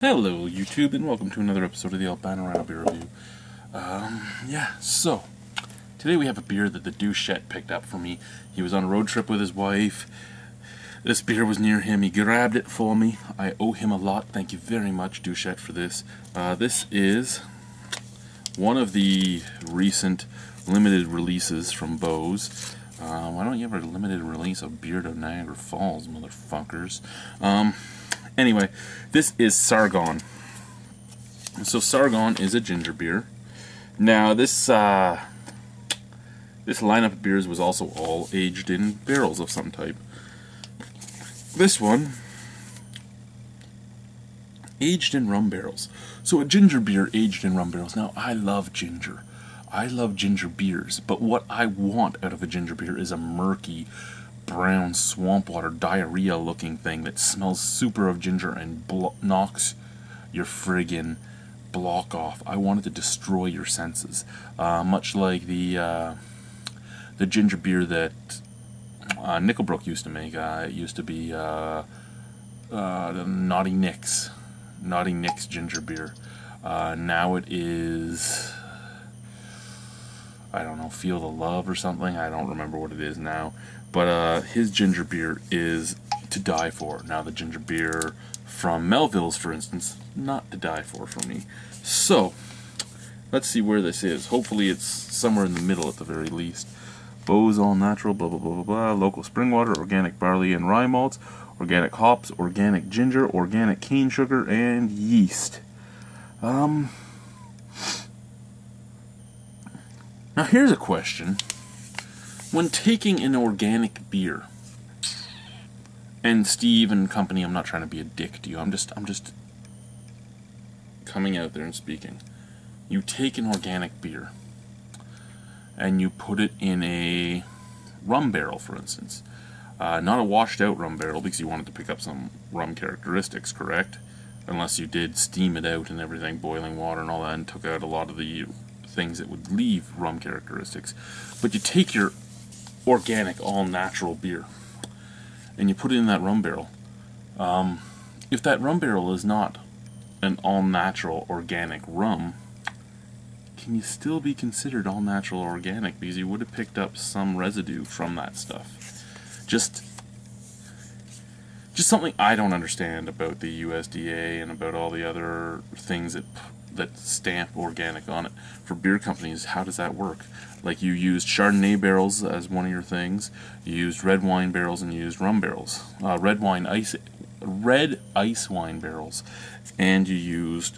Hello YouTube, and welcome to another episode of the Albino Rhino beer review. So today we have a beer that the douchette picked up for me. He was on a road trip with his wife. This beer was near him. He grabbed it for me. I owe him a lot. Thank you very much, douchette, for this. This is one of the recent limited releases from Beau's. Why don't you have a limited release of beer to Niagara Falls, motherfuckers? Anyway, this is Sargon. So Sargon is a ginger beer. Now this lineup of beers was also all aged in barrels of some type. This one aged in rum barrels. So a ginger beer aged in rum barrels. Now I love ginger. I love ginger beers, but what I want out of a ginger beer is a murky brown swamp water diarrhea looking thing that smells super of ginger and knocks your friggin' block off. I want it to destroy your senses, much like the ginger beer that Nickelbrook used to make. It used to be the Naughty Nick's ginger beer. Now it is, I don't know, Feel the Love or something. I don't remember what it is now. But his ginger beer is to die for. Now the ginger beer from Melville's, for instance, not to die for me. So, let's see where this is. Hopefully it's somewhere in the middle at the very least. Beau's all natural, blah blah blah blah blah. Local spring water, organic barley and rye malts, organic hops, organic ginger, organic cane sugar, and yeast. Now here's a question. When taking an organic beer, and Steve and company, I'm not trying to be a dick to you, I'm just coming out there and speaking. You take an organic beer, and you put it in a rum barrel, for instance. Not a washed out rum barrel, because you wanted to pick up some rum characteristics, correct? Unless you did steam it out and everything, boiling water and all that, and took out a lot of the things that would leave rum characteristics. But you take your organic, all-natural beer and you put it in that rum barrel. If that rum barrel is not an all-natural organic rum, can you still be considered all-natural organic? Because you would have picked up some residue from that stuff. Just something I don't understand about the USDA and about all the other things that stamp organic on it. For beer companies, how does that work? Like, you used Chardonnay barrels as one of your things, you used red wine barrels, and you used rum barrels, red ice wine barrels, and you used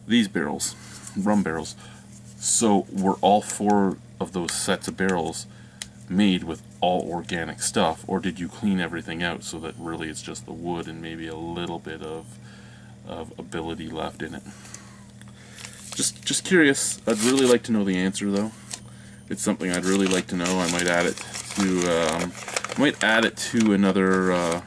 these barrels, rum barrels. So were all four of those sets of barrels made with all organic stuff, or did you clean everything out so that really it's just the wood and maybe a little bit of ability left in it? Just curious. I'd really like to know the answer, though. It's something I'd really like to know. I might add it to another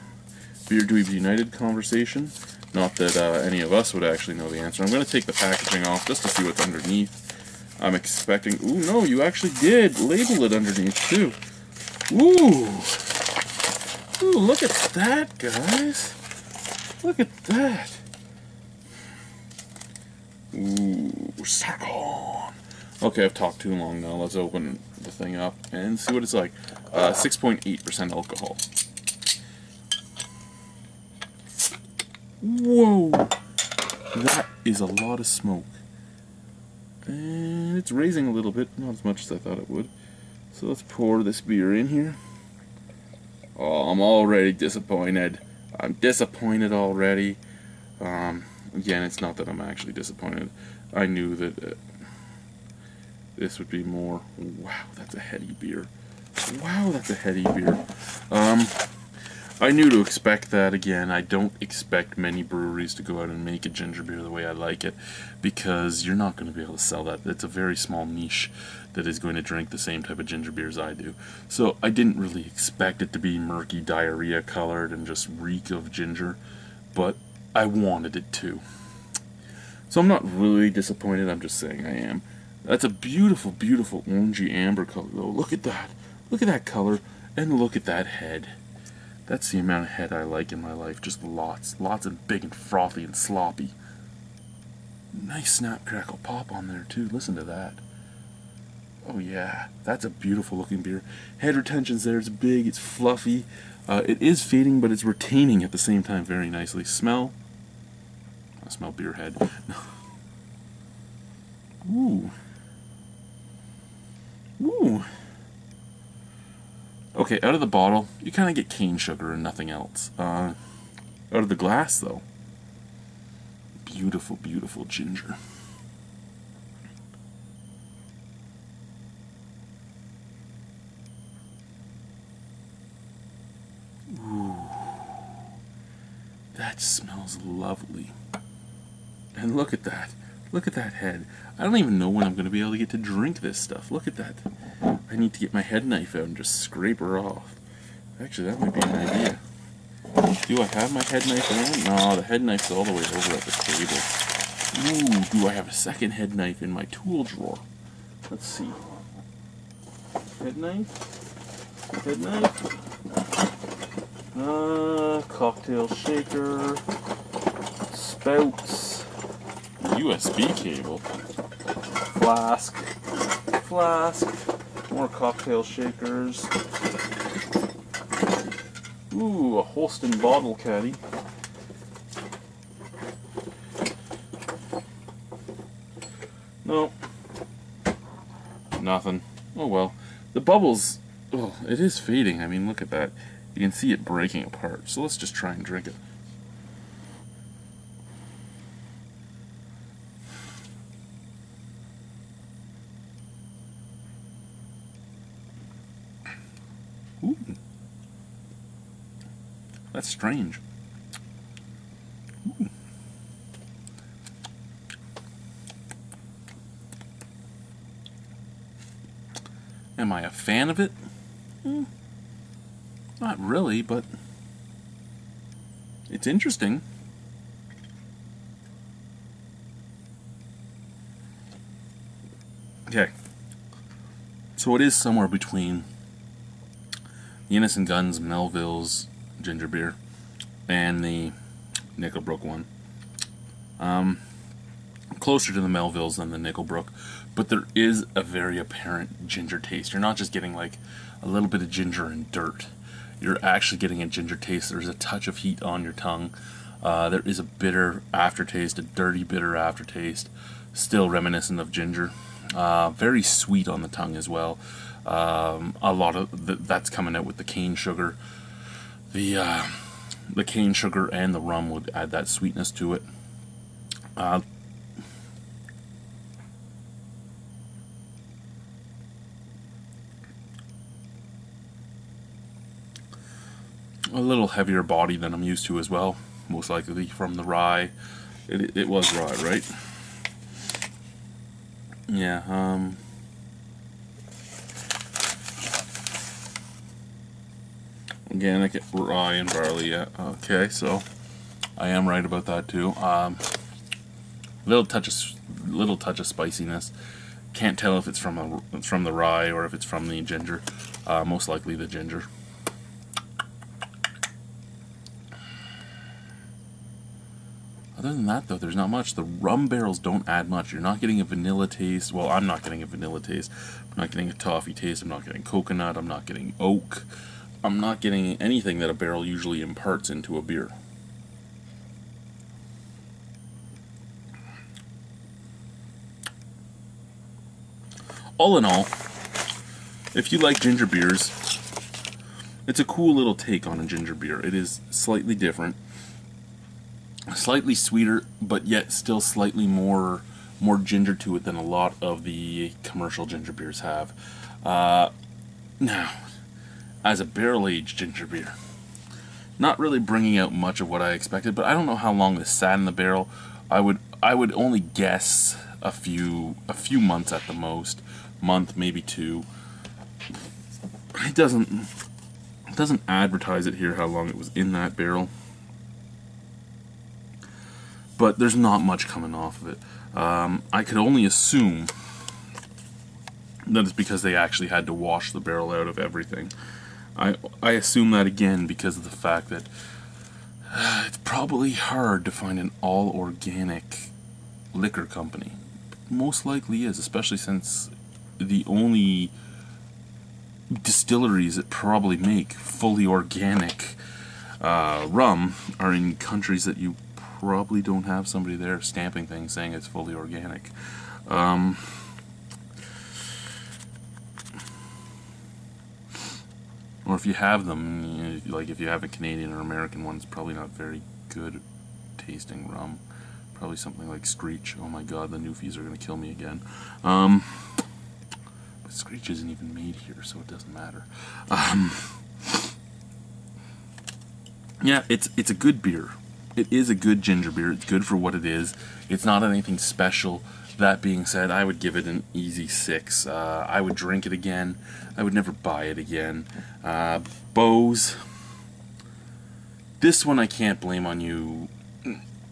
Beer Dweebs United conversation. Not that any of us would actually know the answer. I'm going to take the packaging off just to see what's underneath. I'm expecting... Ooh, no, you actually did label it underneath, too. Ooh! Ooh, look at that, guys! Look at that! Ooh, Sargon! Okay, I've talked too long now. Let's open the thing up and see what it's like. 6.8% alcohol. Whoa! That is a lot of smoke. And it's raising a little bit, not as much as I thought it would. So let's pour this beer in here. Oh, I'm already disappointed. I'm disappointed already. Again, it's not that I'm actually disappointed. I knew that this would be more. Wow, that's a heady beer. Wow, that's a heady beer. I knew to expect that. Again, I don't expect many breweries to go out and make a ginger beer the way I like it, because you're not going to be able to sell that. It's a very small niche that is going to drink the same type of ginger beers I do. So I didn't really expect it to be murky, diarrhea colored and just reek of ginger, but I wanted it to. So I'm not really disappointed, I'm just saying I am. That's a beautiful, beautiful orangey amber color, though. Look at that. Look at that color, and look at that head. That's the amount of head I like in my life. Just lots. Lots of big and frothy and sloppy. Nice snap, crackle, pop on there too. Listen to that. Oh yeah, that's a beautiful looking beer. Head retention's there. It's big. It's fluffy. It is fading, but it's retaining at the same time very nicely. Smell. I smell beer head. Ooh. Ooh. Okay, out of the bottle, you kind of get cane sugar and nothing else. Out of the glass, though, beautiful, beautiful ginger. Ooh. That smells lovely. And look at that. Look at that head. I don't even know when I'm going to be able to get to drink this stuff. Look at that. I need to get my head knife out and just scrape her off. Actually, that might be an idea. Do I have my head knife around? No, the head knife's all the way over at the table. Ooh, do I have a second head knife in my tool drawer? Let's see. Head knife? Head knife? Cocktail shaker. Spouts. USB cable. Flask. More cocktail shakers. Ooh, a Holston bottle caddy. No. Nothing. Oh well. The bubbles, oh, it is fading. I mean, look at that. You can see it breaking apart. So let's just try and drink it. Ooh. That's strange. Ooh. Am I a fan of it? Not really, but it's interesting. Okay. So it is somewhere between the Innocent Guns Melville's ginger beer and the Nickelbrook one. Closer to the Melville's than the Nickelbrook, but there is a very apparent ginger taste. You're not just getting like a little bit of ginger and dirt. You're actually getting a ginger taste. There's a touch of heat on your tongue. There is a bitter aftertaste, a dirty bitter aftertaste, still reminiscent of ginger. Very sweet on the tongue as well. A lot of that's coming out with the cane sugar. The cane sugar and the rum would add that sweetness to it. A little heavier body than I'm used to as well, most likely from the rye. It was rye, right? Yeah, organic rye and barley, yeah. Okay, so I am right about that too. Little touch of spiciness. Can't tell if it's from the rye or if it's from the ginger. Most likely the ginger. Other than that, though, there's not much. The rum barrels don't add much. You're not getting a vanilla taste. Well, I'm not getting a vanilla taste. I'm not getting a toffee taste. I'm not getting coconut. I'm not getting oak. I'm not getting anything that a barrel usually imparts into a beer. All in all, if you like ginger beers, it's a cool little take on a ginger beer. It is slightly different. Slightly sweeter, but yet still slightly more ginger to it than a lot of the commercial ginger beers have. Now, as a barrel-aged ginger beer, not really bringing out much of what I expected, but I don't know how long this sat in the barrel. I would only guess a few months at the most, month maybe two. It doesn't advertise it here how long it was in that barrel. But there's not much coming off of it. I could only assume that it's because they actually had to wash the barrel out of everything. I assume that again because of the fact that it's probably hard to find an all-organic liquor company. Most likely is, especially since the only distilleries that probably make fully organic rum are in countries that you probably don't have somebody there stamping things saying it's fully organic. Or if you have them, like if you have a Canadian or American one, it's probably not very good tasting rum. Probably something like Screech. Oh my god, the Newfies are going to kill me again. But Screech isn't even made here, so it doesn't matter. Yeah, it's a good beer. It is a good ginger beer. It's good for what it is. It's not anything special. That being said, I would give it an easy 6. I would drink it again. I would never buy it again. Beau's. This one I can't blame on you.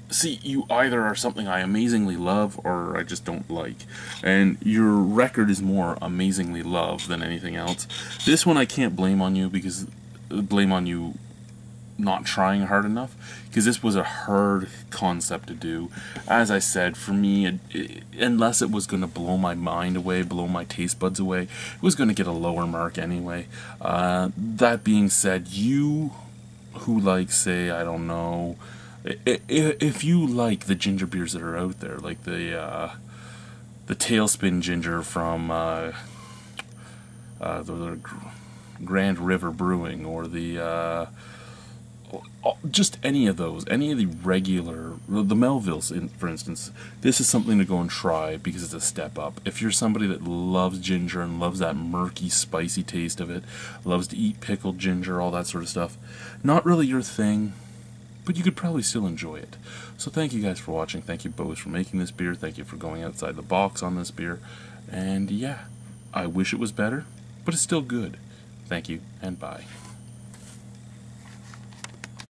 See, you either are something I amazingly love or I just don't like. And your record is more amazingly love than anything else. This one I can't blame on you because... blame on you not trying hard enough, because this was a hard concept to do. As I said, for me, unless it was going to blow my mind away, blow my taste buds away, it was going to get a lower mark anyway. That being said, you who like, say, I don't know, if you like the ginger beers that are out there, like the Tailspin Ginger from the Grand River Brewing, or the just any of those, any of the regular, the Melvilles, for instance, this is something to go and try because it's a step up. If you're somebody that loves ginger and loves that murky, spicy taste of it, loves to eat pickled ginger, all that sort of stuff, not really your thing, but you could probably still enjoy it. So thank you guys for watching. Thank you, Beau, for making this beer. Thank you for going outside the box on this beer. And yeah, I wish it was better, but it's still good. Thank you, and bye.